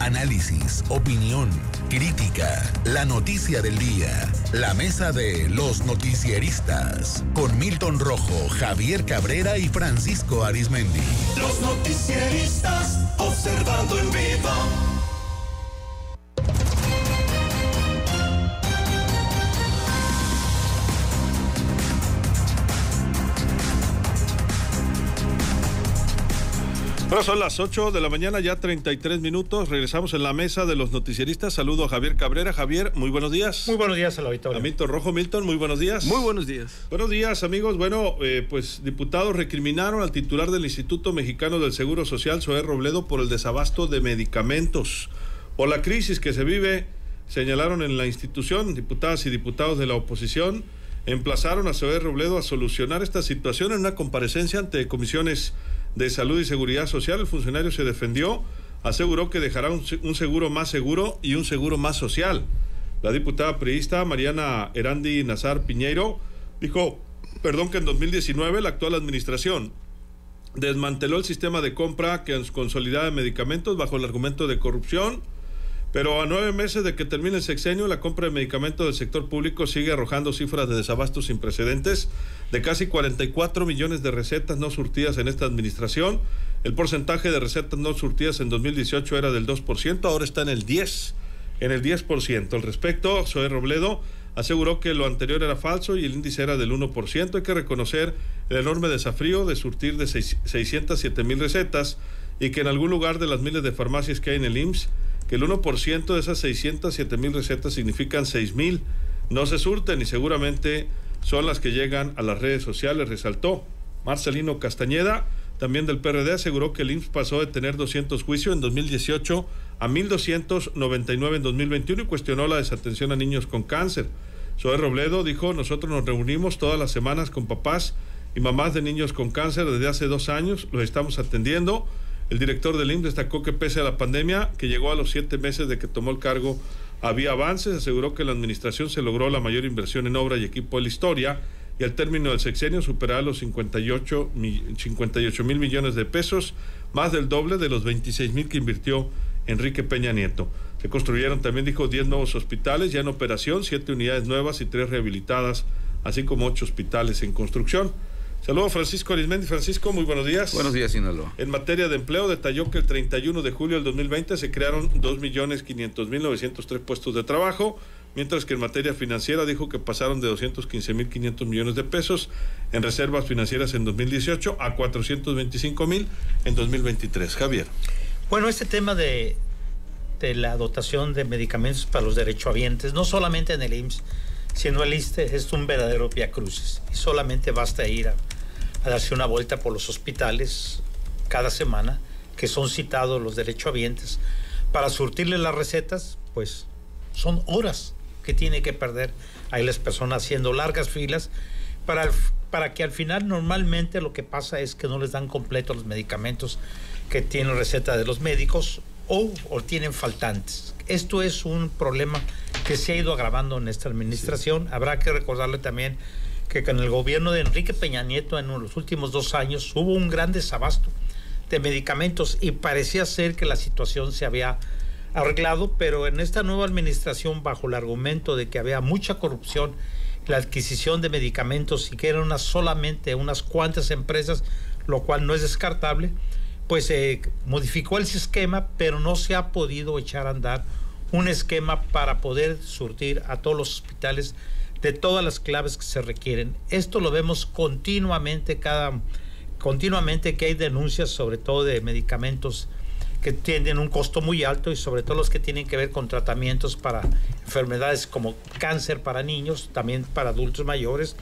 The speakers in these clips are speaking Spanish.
Análisis, opinión, crítica, la noticia del día. La mesa de los noticieristas. Con Milton Rojo, Javier Cabrera y Francisco Arizmendi. Los noticieristas observando en vivo. Bueno, son las 8 de la mañana, ya 33 minutos. Regresamos en la mesa de los noticieristas. Saludo a Javier Cabrera. Javier, muy buenos días. Muy buenos días al auditorio. A Milton Rojo. Milton, muy buenos días. Muy buenos días. Buenos días, amigos. Bueno, pues diputados recriminaron al titular del Instituto Mexicano del Seguro Social, Zoé Robledo, por el desabasto de medicamentos. Por la crisis que se vive, señalaron en la institución, diputadas y diputados de la oposición, emplazaron a Zoé Robledo a solucionar esta situación en una comparecencia ante comisiones de Salud y Seguridad Social. El funcionario se defendió, aseguró que dejará un seguro más seguro y un seguro más social. La diputada priista Mariana Erandi Nazar Piñeiro dijo, que en 2019 la actual administración desmanteló el sistema de compra que consolidaba medicamentos bajo el argumento de corrupción, pero a 9 meses de que termine el sexenio, la compra de medicamentos del sector público sigue arrojando cifras de desabasto sin precedentes, de casi 44 millones de recetas no surtidas en esta administración. El porcentaje de recetas no surtidas en 2018 era del 2%, ahora está en el 10%. Al respecto, Zoé Robledo aseguró que lo anterior era falso y el índice era del 1%. Hay que reconocer el enorme desafío de surtir de 607,000 recetas y que en algún lugar de las miles de farmacias que hay en el IMSS, que el 1% de esas 607,000 recetas significan 6,000 no se surten y seguramente son las que llegan a las redes sociales, resaltó. Marcelino Castañeda, también del PRD, aseguró que el IMSS pasó de tener 200 juicios en 2018 a 1,299 en 2021 y cuestionó la desatención a niños con cáncer. Zoé Robledo dijo, nosotros nos reunimos todas las semanas con papás y mamás de niños con cáncer desde hace 2 años, los estamos atendiendo. El director del IMSS destacó que pese a la pandemia, que llegó a los 7 meses de que tomó el cargo, había avances. Aseguró que en la administración se logró la mayor inversión en obra y equipo de la historia y al término del sexenio superará los 58,000 millones de pesos, más del doble de los 26,000 que invirtió Enrique Peña Nieto. Se construyeron también, dijo, 10 nuevos hospitales ya en operación, 7 unidades nuevas y 3 rehabilitadas, así como 8 hospitales en construcción. Saludos a Francisco Arizmendi. Francisco, muy buenos días. Buenos días, Sinaloa. En materia de empleo, detalló que el 31 de julio del 2020 se crearon 2,500,903 puestos de trabajo, mientras que en materia financiera dijo que pasaron de 215,500 millones de pesos en reservas financieras en 2018 a 425,000 en 2023. Javier. Bueno, este tema de la dotación de medicamentos para los derechohabientes, no solamente en el IMSS, sino el ISSSTE, es un verdadero viacrucis. Y solamente basta ir a darse una vuelta por los hospitales cada semana, que son citados los derechohabientes, para surtirles las recetas, pues son horas que tiene que perder ahí las personas haciendo largas filas, para que al final normalmente lo que pasa es que no les dan completo los medicamentos que tienen receta de los médicos o tienen faltantes. Esto es un problema que se ha ido agravando en esta administración. Habrá que recordarle también que con el gobierno de Enrique Peña Nieto en los últimos 2 años hubo un gran desabasto de medicamentos y parecía ser que la situación se había arreglado, pero en esta nueva administración, bajo el argumento de que había mucha corrupción en la adquisición de medicamentos y que eran solamente unas cuantas empresas, lo cual no es descartable, pues modificó el esquema, pero no se ha podido echar a andar un esquema para poder surtir a todos los hospitales de todas las claves que se requieren. Esto lo vemos continuamente que hay denuncias, sobre todo de medicamentos que tienen un costo muy alto y sobre todo los que tienen que ver con tratamientos para enfermedades como cáncer para niños, también para adultos mayores.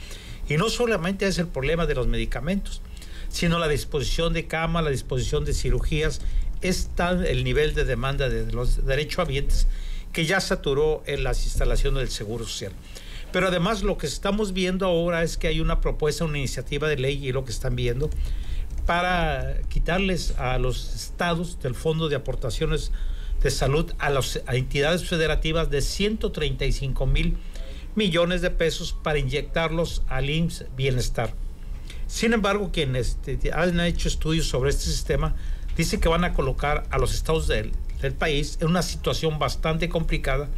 Y no solamente es el problema de los medicamentos, sino la disposición de cama, la disposición de cirugías. Es tal el nivel de demanda de los derechohabientes que ya saturó en las instalaciones del Seguro Social. Pero además lo que estamos viendo ahora es que hay una propuesta, una iniciativa de ley, y lo que están viendo, para quitarles a los estados del Fondo de Aportaciones de Salud a entidades federativas de 135,000 millones de pesos para inyectarlos al IMSS Bienestar. Sin embargo, quienes han hecho estudios sobre este sistema dicen que van a colocar a los estados del del país en una situación bastante complicada,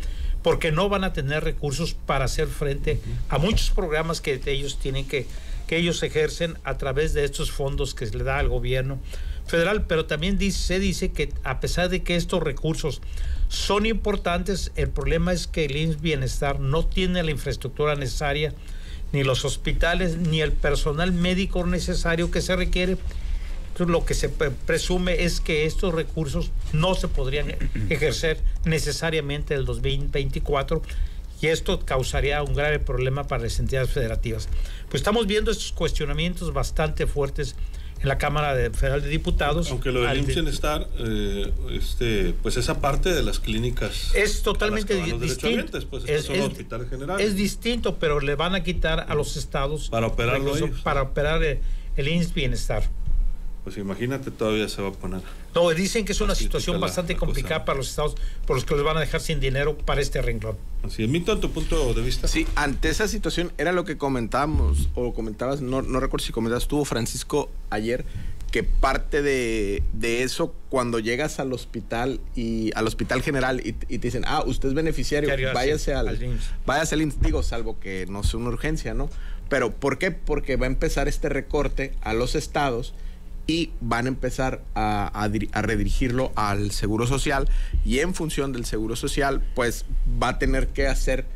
porque no van a tener recursos para hacer frente a muchos programas que ellos tienen que ellos ejercen a través de estos fondos que se le da al gobierno federal. Pero también se dice que a pesar de que estos recursos son importantes, el problema es que el IMSS Bienestar no tiene la infraestructura necesaria, ni los hospitales, ni el personal médico necesario que se requiere. Entonces, lo que se presume es que estos recursos no se podrían ejercer necesariamente en el 2024, y esto causaría un grave problema para las entidades federativas. Pues estamos viendo estos cuestionamientos bastante fuertes en la Cámara Federal de Diputados. Aunque lo del IMSS Bienestar, pues esa parte de las clínicas es totalmente distinto. Pues estos son los hospitales generales. Es distinto, pero le van a quitar a los estados para operarlo ellos, para operar el IMSS Bienestar. Pues imagínate, todavía se va a poner. No, dicen que es una situación bastante complicada para los estados, por los que les van a dejar sin dinero para este renglón. Así es. Milton, ¿tu punto de vista? Sí, ante esa situación era lo que comentábamos, o comentabas, no recuerdo si comentabas tú, Francisco, ayer, que parte de eso, cuando llegas al hospital general y te dicen, usted es beneficiario, váyase al IMSS, digo, salvo que no sea una urgencia, ¿no? Pero ¿por qué? Porque va a empezar este recorte a los estados y van a empezar a redirigirlo al Seguro Social, y en función del Seguro Social pues va a tener que hacer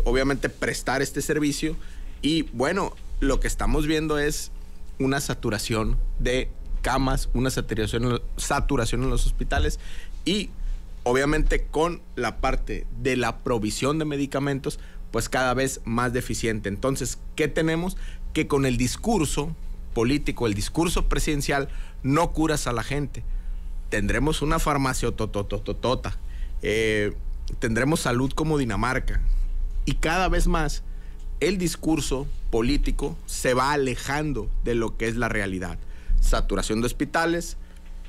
obviamente prestar este servicio. Y bueno, lo que estamos viendo es una saturación de camas, una saturación en los hospitales, y obviamente con la parte de la provisión de medicamentos pues cada vez más deficiente. Entonces, ¿qué tenemos? Que con el discurso político, el discurso presidencial, no curas a la gente. Tendremos una farmacia totototota, tendremos salud como Dinamarca, y cada vez más el discurso político se va alejando de lo que es la realidad. Saturación de hospitales,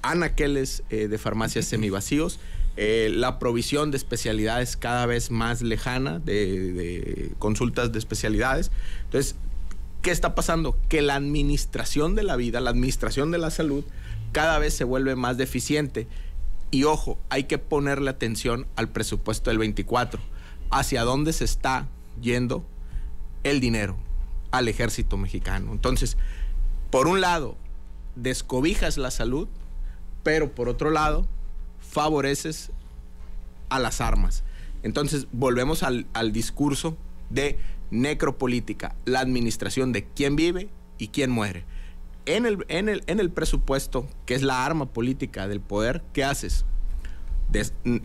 anaqueles de farmacias semivacíos, la provisión de especialidades cada vez más lejana, de consultas de especialidades. Entonces, ¿qué está pasando? Que la administración de la vida, la administración de la salud, cada vez se vuelve más deficiente. Y ojo, hay que ponerle atención al presupuesto del 24. ¿Hacia dónde se está yendo el dinero? Al ejército mexicano. Entonces, por un lado, descobijas la salud, pero por otro lado, favoreces a las armas. Entonces, volvemos al discurso de necropolítica, la administración de quién vive y quién muere. En el presupuesto, que es la arma política del poder, ¿qué haces?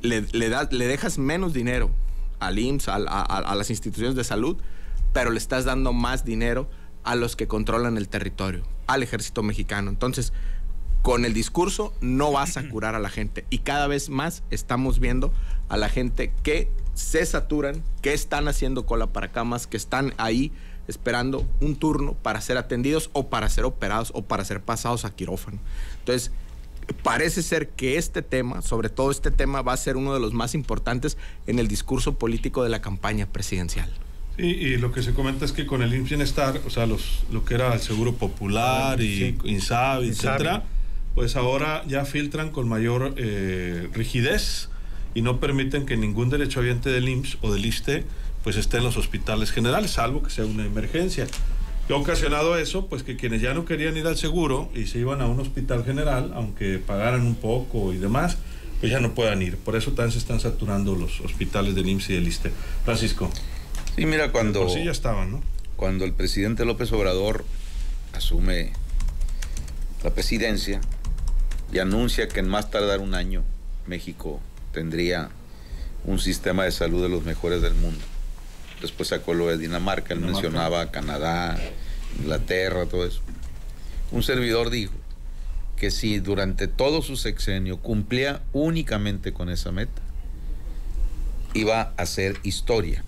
Le dejas menos dinero al IMSS, a las instituciones de salud, pero le estás dando más dinero a los que controlan el territorio, al ejército mexicano. Entonces, con el discurso no vas a curar a la gente, y cada vez más estamos viendo a la gente que se saturan, que están haciendo cola para camas, que están ahí esperando un turno para ser atendidos o para ser operados o para ser pasados a quirófano. Entonces, parece ser que este tema, sobre todo este tema, va a ser uno de los más importantes en el discurso político de la campaña presidencial. Sí, y lo que se comenta es que con el IMSS Bienestar, o sea, lo que era el Seguro Popular y INSABI, etcétera, pues ahora ya filtran con mayor rigidez, y no permiten que ningún derechohabiente del IMSS o del ISSSTE pues esté en los hospitales generales, salvo que sea una emergencia. ¿Qué ha ocasionado eso? Pues que quienes ya no querían ir al seguro y se iban a un hospital general, aunque pagaran un poco y demás, pues ya no puedan ir. Por eso también se están saturando los hospitales del IMSS y del ISSSTE. Francisco. Sí, mira, cuando sí ya estaban, ¿no? Cuando el presidente López Obrador asume la presidencia y anuncia que en más tardar un año México tendría un sistema de salud de los mejores del mundo. Después sacó lo de Dinamarca, él mencionaba Canadá, Inglaterra, todo eso. Un servidor dijo que si durante todo su sexenio cumplía únicamente con esa meta, iba a ser historia.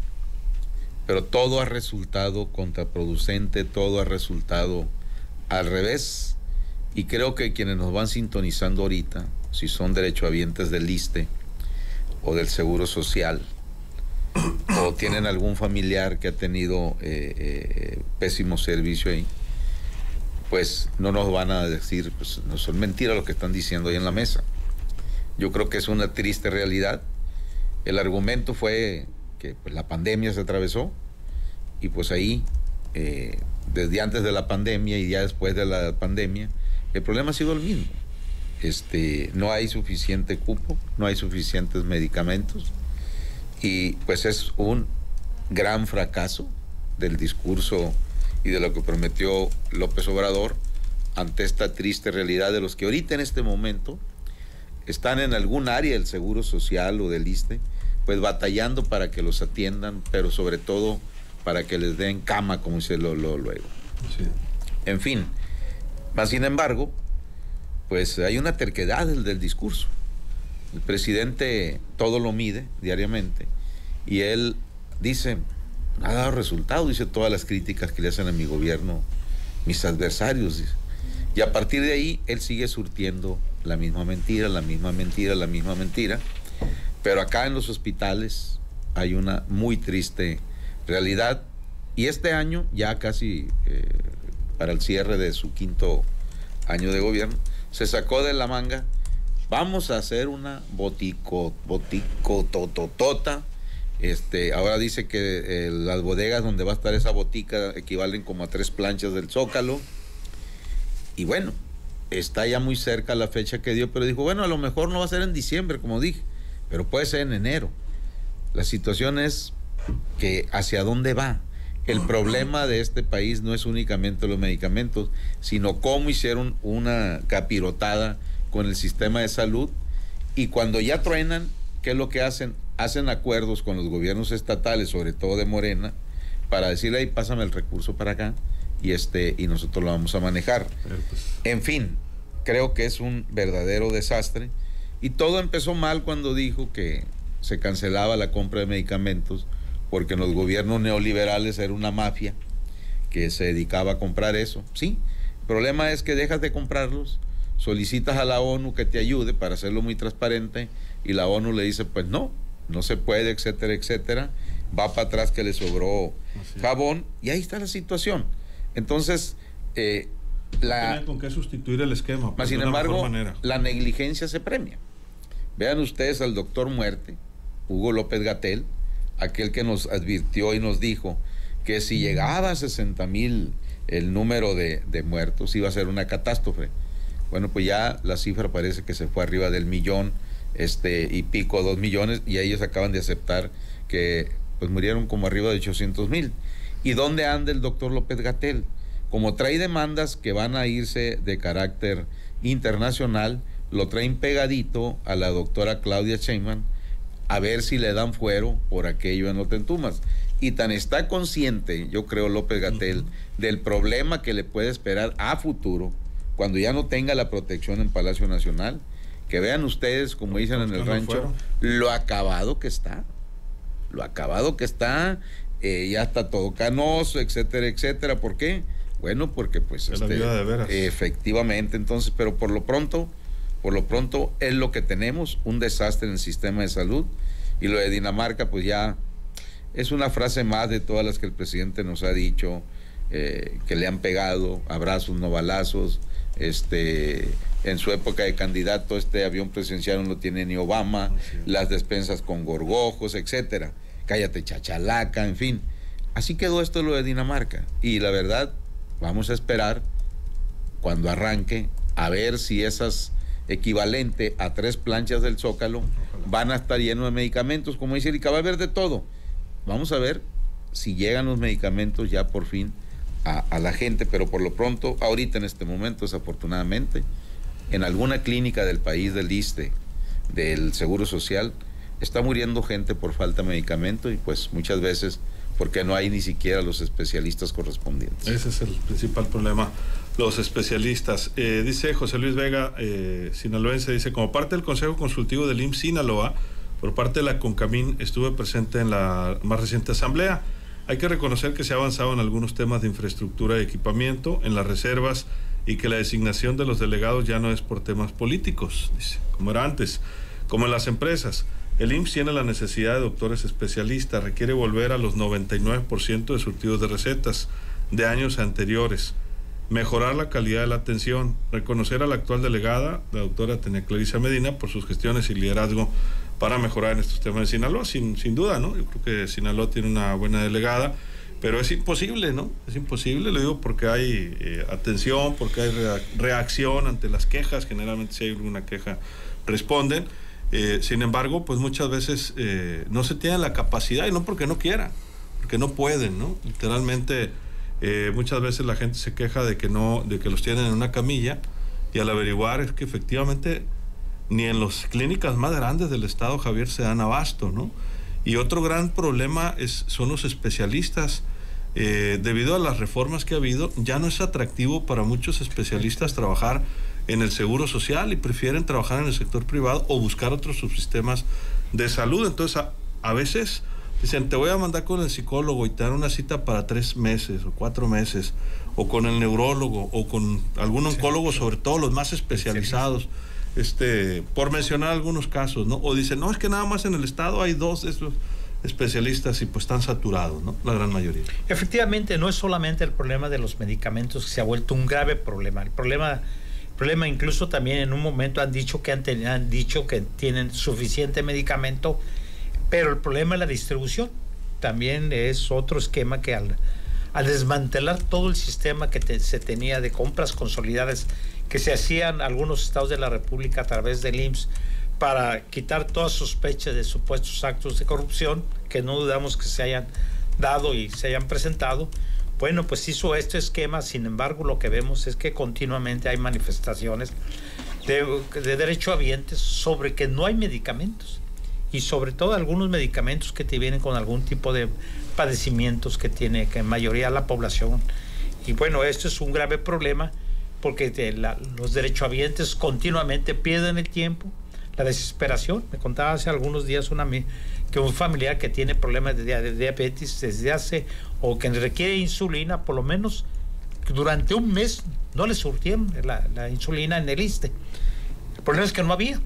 Pero todo ha resultado contraproducente, todo ha resultado al revés, y creo que quienes nos van sintonizando ahorita, si son derechohabientes del ISSSTE o del Seguro Social, o tienen algún familiar que ha tenido pésimo servicio ahí, pues no nos van a decir, pues no son mentiras lo que están diciendo ahí en la mesa. Yo creo que es una triste realidad. El argumento fue que pues, la pandemia se atravesó y pues ahí, desde antes de la pandemia y ya después de la pandemia, el problema ha sido el mismo. No hay suficiente cupo, no hay suficientes medicamentos y pues es un gran fracaso del discurso y de lo que prometió López Obrador ante esta triste realidad de los que ahorita en este momento están en algún área del Seguro Social o del ISSSTE, pues batallando para que los atiendan, pero sobre todo para que les den cama, como dice luego. Sí. En fin, más sin embargo, pues hay una terquedad del discurso. El presidente todo lo mide diariamente y él dice, ha dado resultado, dice todas las críticas que le hacen a mi gobierno mis adversarios, dice. Y a partir de ahí él sigue surtiendo la misma mentira, la misma mentira, la misma mentira. Pero acá en los hospitales hay una muy triste realidad y este año, ya casi para el cierre de su 5º año de gobierno, se sacó de la manga, vamos a hacer una boticototota. Ahora dice que las bodegas donde va a estar esa botica equivalen como a 3 planchas del Zócalo. Y bueno, está ya muy cerca la fecha que dio, pero dijo, bueno, a lo mejor no va a ser en diciembre, como dije, pero puede ser en enero. La situación es que hacia dónde va. El problema de este país no es únicamente los medicamentos, sino cómo hicieron una capirotada con el sistema de salud y cuando ya truenan, ¿qué es lo que hacen? Hacen acuerdos con los gobiernos estatales, sobre todo de Morena, para decirle, ahí pásame el recurso para acá y nosotros lo vamos a manejar. En fin, creo que es un verdadero desastre y todo empezó mal cuando dijo que se cancelaba la compra de medicamentos porque en los gobiernos neoliberales era una mafia que se dedicaba a comprar eso. Sí, el problema es que dejas de comprarlos, solicitas a la ONU que te ayude para hacerlo muy transparente y la ONU le dice, pues no se puede, etcétera, etcétera. Va para atrás que le sobró jabón y ahí está la situación. Entonces, tienen con qué sustituir el esquema. Más sin embargo, la negligencia se premia. Vean ustedes al doctor Muerte, Hugo López-Gatell, aquel que nos advirtió y nos dijo que si llegaba a 60,000 el número de muertos iba a ser una catástrofe. Bueno, pues ya la cifra parece que se fue arriba del 1,000,000 y pico, 2 millones, y ellos acaban de aceptar que pues murieron como arriba de 800,000. ¿Y dónde anda el doctor López-Gatell? Como trae demandas que van a irse de carácter internacional, lo traen pegadito a la doctora Claudia Sheinbaum a ver si le dan fuero por aquello en Otentumas. Y tan está consciente, yo creo, López-Gatell, del problema que le puede esperar a futuro, cuando ya no tenga la protección en Palacio Nacional, que vean ustedes, como dicen en el rancho, lo acabado que está. Lo acabado que está, ya está todo canoso, etcétera, etcétera. ¿Por qué? Bueno, porque pues la vida de veras. Efectivamente, entonces, pero por lo pronto es lo que tenemos, un desastre en el sistema de salud, y lo de Dinamarca pues ya es una frase más de todas las que el presidente nos ha dicho, que le han pegado, abrazos, no balazos. En su época de candidato, avión presidencial no lo tiene ni Obama, las despensas con gorgojos, etcétera. Cállate, chachalaca, en fin. Así quedó esto lo de Dinamarca. Y la verdad, vamos a esperar cuando arranque a ver si esas equivalente a 3 planchas del Zócalo van a estar llenos de medicamentos, como dice Erika, va a haber de todo. Vamos a ver si llegan los medicamentos ya por fin a la gente, pero por lo pronto, ahorita en este momento, desafortunadamente, en alguna clínica del país, del ISSSTE, del Seguro Social, está muriendo gente por falta de medicamento y pues muchas veces porque no hay ni siquiera los especialistas correspondientes. Ese es el principal problema, los especialistas. Dice José Luis Vega, sinaloense, dice, como parte del Consejo Consultivo del IMSS Sinaloa, por parte de la CONCAMIN, estuve presente en la más reciente asamblea. Hay que reconocer que se ha avanzado en algunos temas de infraestructura y equipamiento, en las reservas, y que la designación de los delegados ya no es por temas políticos, dice, como era antes, como en las empresas. El IMSS tiene la necesidad de doctores especialistas, requiere volver a los 99% de surtidos de recetas de años anteriores. mejorar la calidad de la atención, reconocer a la actual delegada, la doctora Tania Clarisa Medina, por sus gestiones y liderazgo para mejorar en estos temas de Sinaloa, sin duda, ¿no? Yo creo que Sinaloa tiene una buena delegada, pero es imposible, ¿no? Es imposible, lo digo porque hay atención, porque hay reacción ante las quejas, generalmente si hay alguna queja responden, sin embargo, pues muchas veces no se tiene la capacidad, y no porque no quieran, porque no pueden, ¿no? Literalmente, muchas veces la gente se queja de que los tienen en una camilla, y al averiguar es que efectivamente ni en las clínicas más grandes del estado, Javier, se dan abasto, ¿no? Y otro gran problema son los especialistas. Debido a las reformas que ha habido, ya no es atractivo para muchos especialistas trabajar en el seguro social y prefieren trabajar en el sector privado o buscar otros subsistemas de salud. Entonces, a veces dicen, te voy a mandar con el psicólogo y te dan una cita para 3 meses o 4 meses, o con el neurólogo o con algún oncólogo, sobre todo los más especializados, por mencionar algunos casos, ¿no? O dicen, no, es que nada más en el estado hay 2 de esos especialistas y pues están saturados, ¿no? La gran mayoría. Efectivamente, no es solamente el problema de los medicamentos que se ha vuelto un grave problema. El problema incluso también en un momento han dicho que tienen suficiente medicamento, pero el problema es la distribución. También es otro esquema que al desmantelar todo el sistema que se tenía de compras consolidadas que se hacían algunos estados de la República a través del IMSS para quitar todas sospechas de supuestos actos de corrupción que no dudamos que se hayan dado y se hayan presentado. Bueno, pues hizo este esquema. Sin embargo, lo que vemos es que continuamente hay manifestaciones de derechohabientes sobre que no hay medicamentos, y sobre todo algunos medicamentos que te vienen con algún tipo de padecimientos que tiene que en mayoría la población. Y bueno, esto es un grave problema porque los derechohabientes continuamente pierden el tiempo, la desesperación. Me contaba hace algunos días que un familiar que tiene problemas de diabetes desde hace, o que requiere insulina, por lo menos durante un mes no le surtieron la insulina en el ISSSTE. El problema es que no había.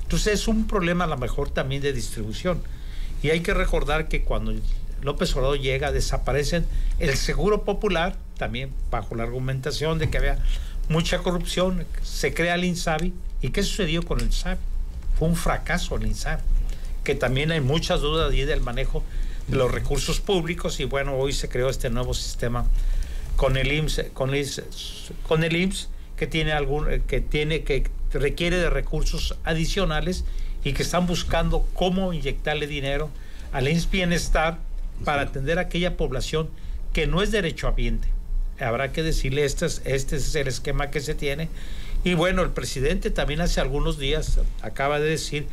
Entonces es un problema a lo mejor también de distribución. Y hay que recordar que cuando López Obrador llega, desaparecen el Seguro Popular, también bajo la argumentación de que había mucha corrupción, se crea el INSABI. ¿Y qué sucedió con el INSABI? Fue un fracaso el INSABI, que también hay muchas dudas ahí del manejo de los recursos públicos. Y bueno, hoy se creó este nuevo sistema con el IMSS, que requiere de recursos adicionales y que están buscando cómo inyectarle dinero al IMSS Bienestar para atender a aquella población que no es derechohabiente. Habrá que decirle, este es el esquema que se tiene. Y bueno, el presidente también hace algunos días acaba de decir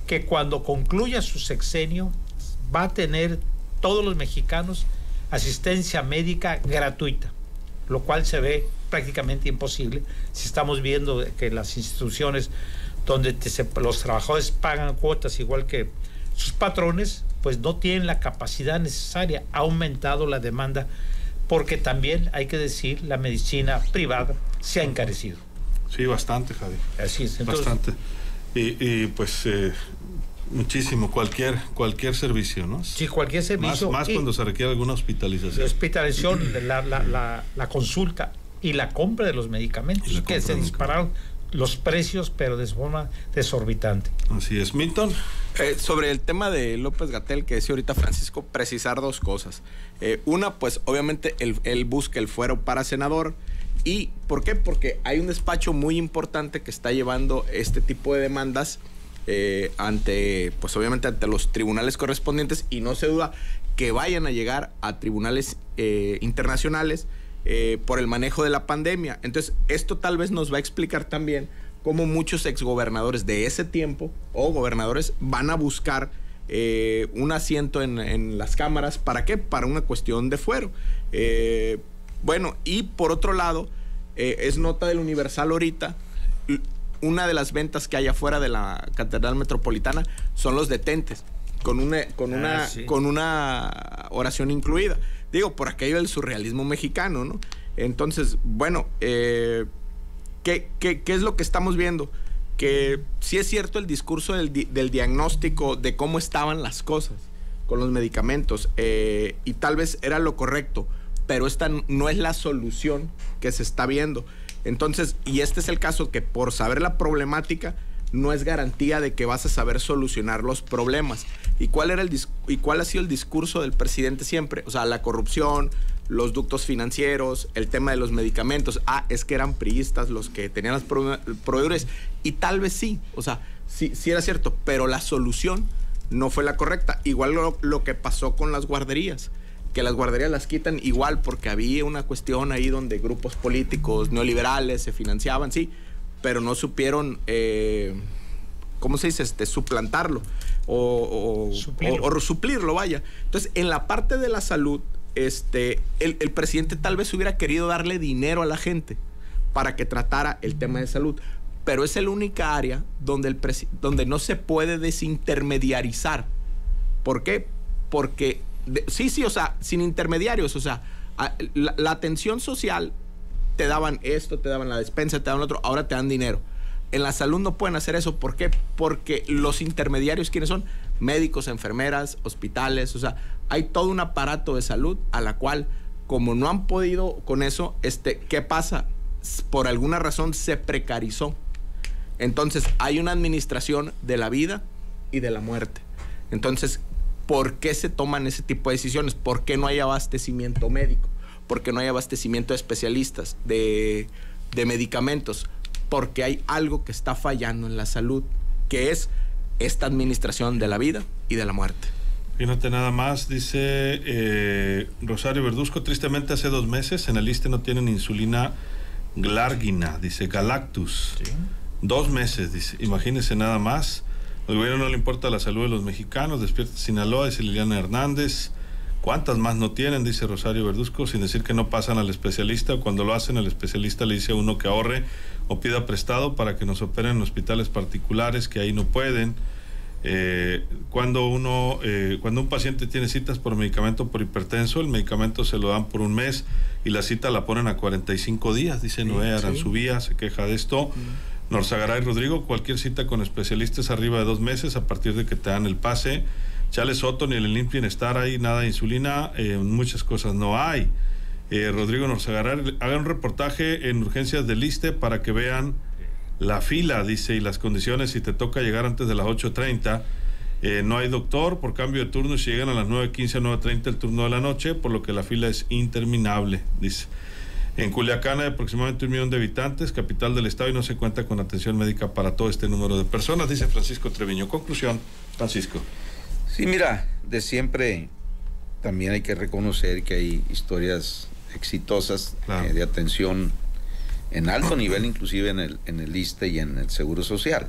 que cuando concluya su sexenio va a tener todos los mexicanos asistencia médica gratuita, lo cual se ve prácticamente imposible si estamos viendo que las instituciones donde los trabajadores pagan cuotas igual que sus patrones, pues no tienen la capacidad necesaria. Ha aumentado la demanda porque también, hay que decir, la medicina privada se ha encarecido. Sí, bastante, Javi. Así es. Entonces, bastante. Y pues muchísimo, cualquier servicio, ¿no? Sí, cualquier servicio. Más cuando se requiere alguna hospitalización. La consulta y la compra de los medicamentos, que se dispararon los precios, pero de forma desorbitante. Así es. Milton. Sobre el tema de López-Gatell, que decía ahorita Francisco, precisar 2 cosas. Una, pues obviamente él busca el fuero para senador. ¿Y por qué? Porque hay un despacho muy importante que está llevando este tipo de demandas pues obviamente ante los tribunales correspondientes, y no se duda que vayan a llegar a tribunales internacionales por el manejo de la pandemia. Entonces, esto tal vez nos va a explicar también cómo muchos exgobernadores de ese tiempo o gobernadores van a buscar un asiento en las cámaras. ¿Para qué? Para una cuestión de fuero. Bueno, y por otro lado, es nota del Universal ahorita, una de las ventas que hay afuera de la Catedral Metropolitana son los detentes, con una oración incluida. Digo, por aquello del surrealismo mexicano, ¿no? Entonces, bueno, ¿qué es lo que estamos viendo? Que sí es cierto el discurso del diagnóstico de cómo estaban las cosas con los medicamentos, y tal vez era lo correcto, pero esta no es la solución que se está viendo. Entonces, y este es el caso que por saber la problemática no es garantía de que vas a saber solucionar los problemas. ¿Y cuál ha sido el discurso del presidente siempre? O sea, la corrupción, los ductos financieros, el tema de los medicamentos. Es que eran priistas los que tenían los proveedores. Y tal vez sí, o sea, sí era cierto, pero la solución no fue la correcta. Igual lo que pasó con las guarderías, que las guarderías las quitan igual porque había una cuestión ahí donde grupos políticos neoliberales se financiaban, sí, pero no supieron, ¿cómo se dice? Suplantarlo o suplirlo, vaya. Entonces, en la parte de la salud, el presidente tal vez hubiera querido darle dinero a la gente para que tratara el tema de salud, pero es la única área donde no se puede desintermediarizar. ¿Por qué? Porque, sí, o sea, sin intermediarios, o sea, la atención social, te daban esto, te daban la despensa, te daban otro, ahora te dan dinero. En la salud no pueden hacer eso. ¿Por qué? Porque los intermediarios, ¿quiénes son? Médicos, enfermeras, hospitales, o sea, hay todo un aparato de salud a la cual, como no han podido con eso, ¿qué pasa? Por alguna razón se precarizó. Entonces, hay una administración de la vida y de la muerte. Entonces, ¿por qué se toman ese tipo de decisiones? ¿Por qué no hay abastecimiento médico? ¿Por qué no hay abastecimiento de especialistas, de medicamentos? Porque hay algo que está fallando en la salud, que es esta administración de la vida y de la muerte. Fíjate nada más, dice Rosario Verduzco, tristemente hace 2 meses en el ISSSTE no tienen insulina Glargina, dice Galactus. Sí. 2 meses, dice, imagínense nada más. Al gobierno no le importa la salud de los mexicanos. Despierta Sinaloa, dice Liliana Hernández. ¿Cuántas más no tienen? Dice Rosario Verduzco, sin decir que no pasan al especialista, o cuando lo hacen el especialista le dice a uno que ahorre o pida prestado para que nos operen en hospitales particulares, que ahí no pueden. Cuando un paciente tiene citas por medicamento por hipertenso, el medicamento se lo dan por 1 mes y la cita la ponen a 45 días, dice Noé Aranzubía, se queja de esto. Norzagaray Rodrigo, cualquier cita con especialistas arriba de 2 meses a partir de que te dan el pase. Chale Soto, ni el INPI Bienestar hay nada de insulina, muchas cosas no hay. Rodrigo Norzagaray, haga un reportaje en urgencias del ISSSTE para que vean la fila, dice, y las condiciones. Si te toca llegar antes de las 8:30, no hay doctor por cambio de turno, y si llegan a las 9:15 o 9:30 el turno de la noche, por lo que la fila es interminable, dice. En Culiacán hay aproximadamente 1 millón de habitantes, capital del estado, y no se cuenta con atención médica para todo este número de personas, dice Francisco Treviño. Conclusión, Francisco. Sí, mira, de siempre también hay que reconocer que hay historias exitosas, claro, de atención en alto nivel, inclusive en el ISSSTE y en el Seguro Social.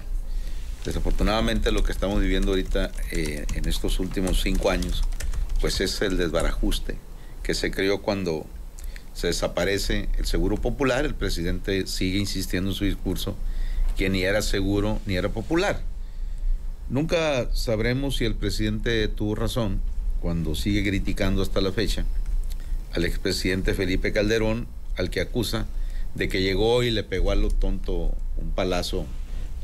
Desafortunadamente lo que estamos viviendo ahorita en estos últimos 5 años, pues es el desbarajuste que se creó cuando se desaparece el Seguro Popular. El presidente sigue insistiendo en su discurso que ni era seguro ni era popular. Nunca sabremos si el presidente tuvo razón cuando sigue criticando hasta la fecha al expresidente Felipe Calderón, al que acusa de que llegó y le pegó a lo tonto un palazo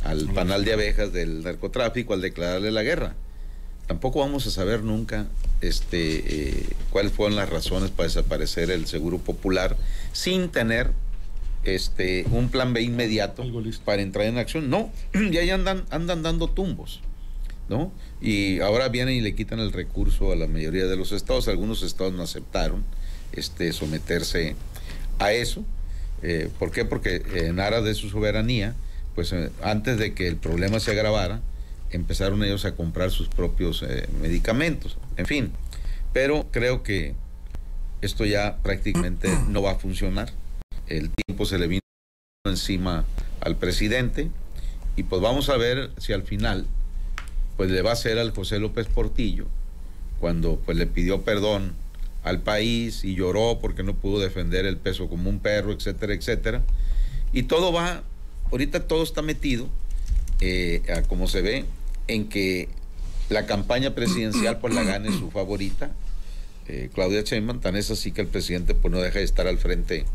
al panal de abejas del narcotráfico al declararle la guerra. Tampoco vamos a saber nunca cuáles fueron las razones para desaparecer el Seguro Popular sin tener un plan B inmediato para entrar en acción. No, ya andan dando tumbos, ¿no? Y ahora vienen y le quitan el recurso a la mayoría de los estados. Algunos estados no aceptaron someterse a eso. ¿Por qué? Porque en aras de su soberanía, pues antes de que el problema se agravara, empezaron ellos a comprar sus propios medicamentos, en fin. Pero creo que esto ya prácticamente no va a funcionar. El tiempo se le vino encima al presidente, y pues vamos a ver si al final pues le va a hacer al José López Portillo, cuando pues le pidió perdón al país y lloró porque no pudo defender el peso como un perro, etcétera, etcétera. Y todo va, ahorita todo está metido, como se ve, en que la campaña presidencial pues la gane su favorita, Claudia Sheinbaum. Tan es así que el presidente pues no deja de estar al frente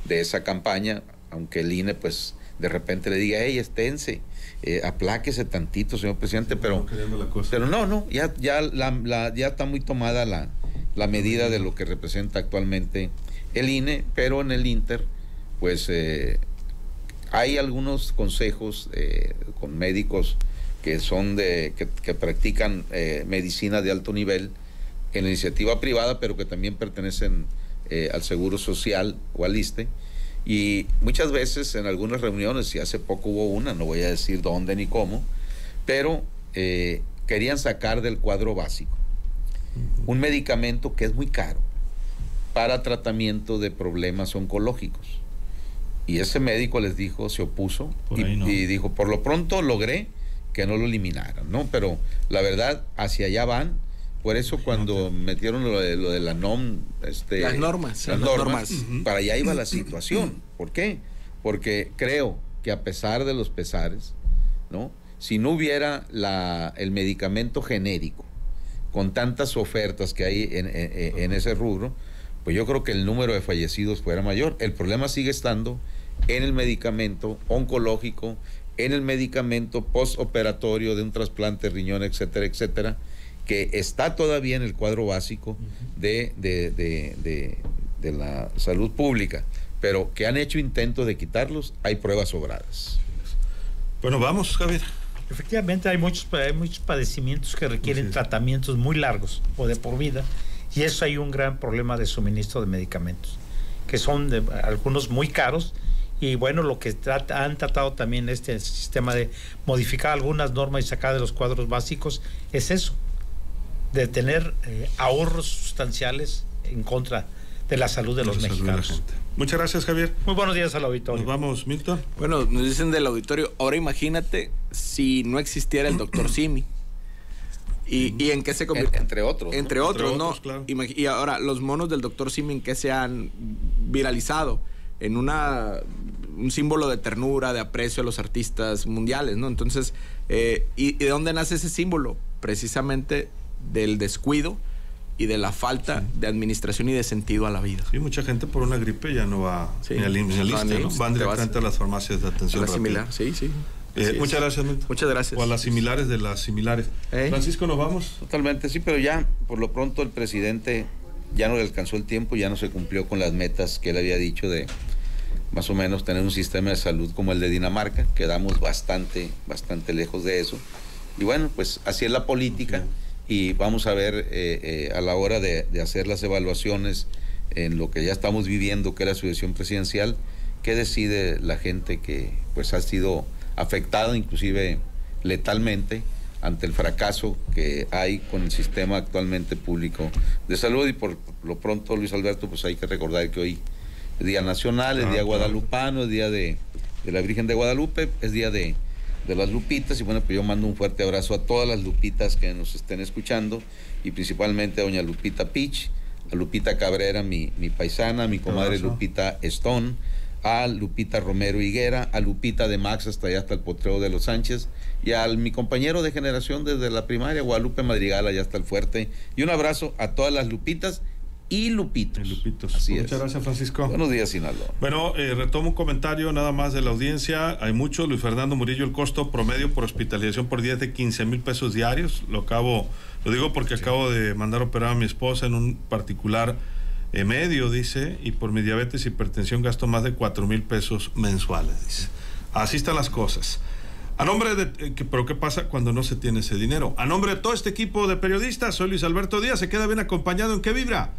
de esa campaña, aunque el INE pues de repente le diga, hey, esténse, apláquese tantito, señor presidente, pero no, ya está muy tomada la medida de lo que representa actualmente el INE, pero en el Inter, pues hay algunos consejos con médicos que son que practican medicina de alto nivel en la iniciativa privada, pero que también pertenecen al Seguro Social o al ISSSTE, y muchas veces en algunas reuniones, y hace poco hubo una, no voy a decir dónde ni cómo, pero querían sacar del cuadro básico un medicamento que es muy caro para tratamiento de problemas oncológicos. Y ese médico les didijo, se opuso y dijo, por lo pronto logré que no lo eliminaran, ¿no? Pero la verdad, hacia allá van. Por eso cuando metieron lo de la NOM, las normas, para allá iba la situación. ¿Por qué? Porque creo que a pesar de los pesares, ¿no? Si no hubiera el medicamento genérico, con tantas ofertas que hay en ese rubro, pues yo creo que el número de fallecidos fuera mayor. El problema sigue estando en el medicamento oncológico, en el medicamento postoperatorio de un trasplante de riñón, etcétera, etcétera, que está todavía en el cuadro básico de la salud pública, pero que han hecho intentos de quitarlos, hay pruebas sobradas. Bueno, vamos, Javier. Efectivamente, hay muchos padecimientos que requieren tratamientos muy largos o de por vida, y eso hay un gran problema de suministro de medicamentos, que son algunos muy caros. Y bueno, lo que han tratado también este sistema de modificar algunas normas y sacar de los cuadros básicos es eso, de tener ahorros sustanciales en contra de la salud de los mexicanos. Muchas gracias, Javier. Muy buenos días al auditorio. Nos vamos, Milton. Bueno, nos dicen del auditorio, ahora imagínate si no existiera el doctor Simi. ¿Y en qué se convierte? Entre otros. Entre otros, ¿no? Claro. Y ahora, los monos del doctor Simi, ¿en qué se han viralizado? En un símbolo de ternura, de aprecio a los artistas mundiales, ¿no? Entonces, ¿y de dónde nace ese símbolo? Precisamente del descuido y de la falta de administración y de sentido a la vida. Sí, mucha gente por una gripe ya no va ni al IMSS ni al ISSSTE, ¿no? Van directamente a las farmacias de atención rápida. Similar, sí. Muchas gracias, Milton. Muchas gracias. O a las similares de las similares. Francisco, ¿nos vamos? Totalmente, sí, pero ya, por lo pronto, el presidente ya no le alcanzó el tiempo, ya no se cumplió con las metas que él había dicho de más o menos tener un sistema de salud como el de Dinamarca. Quedamos bastante lejos de eso. Y bueno, pues así es la política, y vamos a ver a la hora de hacer las evaluaciones en lo que ya estamos viviendo, que es la sucesión presidencial, qué decide la gente que pues ha sido afectada, inclusive letalmente, ante el fracaso que hay con el sistema actualmente público de salud. Y por lo pronto, Luis Alberto, pues hay que recordar que hoy es Día Nacional, es Día Guadalupano, es Día de la Virgen de Guadalupe, es Día de las Lupitas. Y bueno, pues yo mando un fuerte abrazo a todas las Lupitas que nos estén escuchando, y principalmente a doña Lupita Pich, a Lupita Cabrera, mi paisana, a mi comadre Lupita Stone, a Lupita Romero Higuera, a Lupita de Max hasta allá, hasta el Potrero de los Sánchez, y a mi compañero de generación desde la primaria, Guadalupe Madrigal, allá hasta el Fuerte. Y un abrazo a todas las Lupitas y Lupitos. Así Muchas gracias, Francisco. Buenos días, Sinaloa. Bueno, retomo un comentario nada más de la audiencia. Hay mucho. Luis Fernando Murillo, el costo promedio por hospitalización por día es de 15,000 pesos diarios. Lo digo porque acabo de mandar a operar a mi esposa en un particular medio, dice, y por mi diabetes y hipertensión gasto más de 4,000 pesos mensuales, dice. Así están las cosas. A nombre pero ¿qué pasa cuando no se tiene ese dinero? A nombre de todo este equipo de periodistas, soy Luis Alberto Díaz. Se queda bien acompañado en ¿Qué Vibra?